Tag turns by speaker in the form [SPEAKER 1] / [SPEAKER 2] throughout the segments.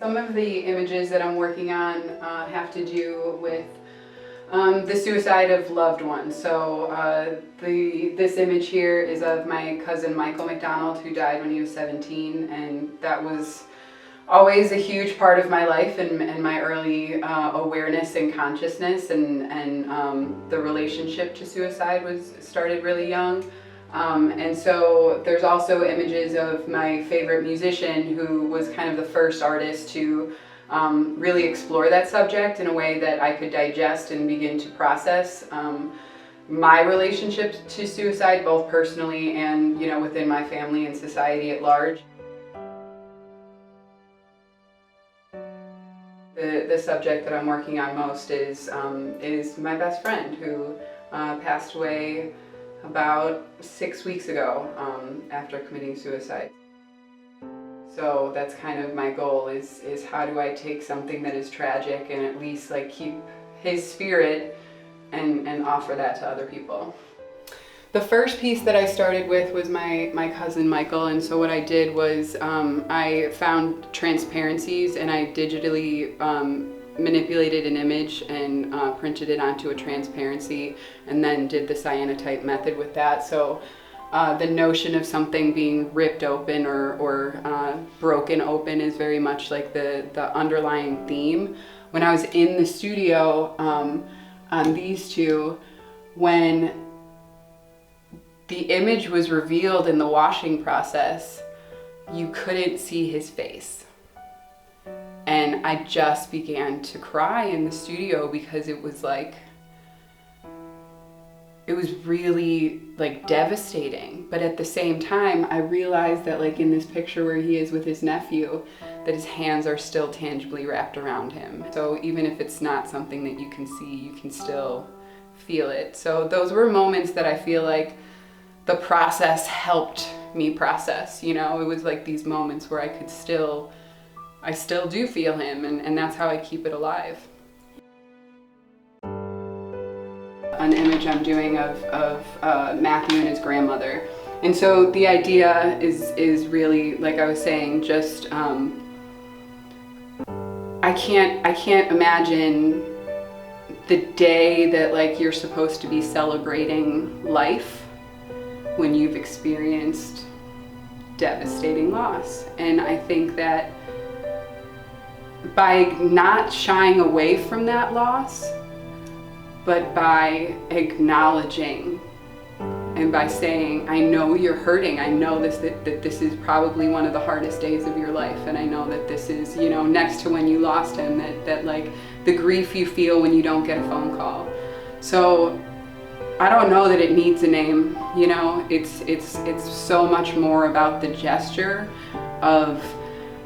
[SPEAKER 1] Some of the images that I'm working on have to do with the suicide of loved ones. So this image here is of my cousin Michael McDonald, who died when he was 17, and that was always a huge part of my life and my early awareness and consciousness, and the relationship to suicide started really young. And so there's also images of my favorite musician, who was kind of the first artist to really explore that subject in a way that I could digest and begin to process my relationship to suicide, both personally and, you know, within my family and society at large. The subject that I'm working on most is my best friend, who passed away about 6 weeks ago after committing suicide. So that's kind of my goal, is how do I take something that is tragic and at least like keep his spirit and offer that to other people. The first piece that I started with was my cousin Michael, and so what I did was I found transparencies and I digitally manipulated an image and printed it onto a transparency, and then did the cyanotype method with that. So the notion of something being ripped open or broken open is very much like the underlying theme. When I was in the studio on these two, when the image was revealed in the washing process, you couldn't see his face. And I just began to cry in the studio because it was really like devastating. But at the same time, I realized that like in this picture where he is with his nephew, that his hands are still tangibly wrapped around him. So even if it's not something that you can see, you can still feel it. So those were moments that I feel like the process helped me process, you know. It was like these moments where I still do feel him, and that's how I keep it alive. An image I'm doing of Matthew and his grandmother. And so the idea is really, like I was saying, just I can't imagine the day that like you're supposed to be celebrating life when you've experienced devastating loss. And I think that by not shying away from that loss, but by acknowledging and by saying, I know you're hurting, I know that this is probably one of the hardest days of your life, and I know that this is, you know, next to when you lost him, that like the grief you feel when you don't get a phone call. So I don't know that it needs a name, you know. It's so much more about the gesture of,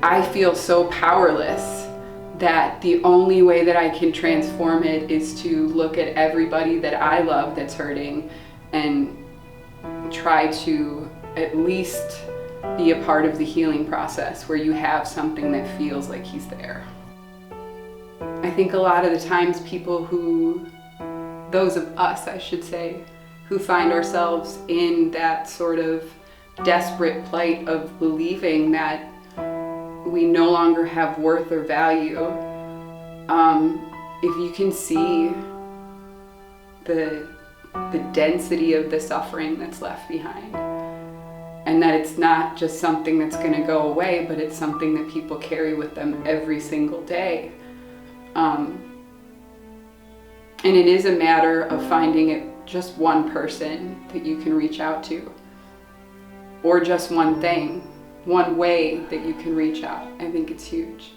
[SPEAKER 1] I feel so powerless that the only way that I can transform it is to look at everybody that I love that's hurting and try to at least be a part of the healing process where you have something that feels like he's there. I think a lot of the times those of us, I should say, who find ourselves in that sort of desperate plight of believing that we no longer have worth or value, if you can see the density of the suffering that's left behind, and that it's not just something that's going to go away, but it's something that people carry with them every single day. And it is a matter of finding it just one person that you can reach out to, or just one thing, one way that you can reach out. I think it's huge.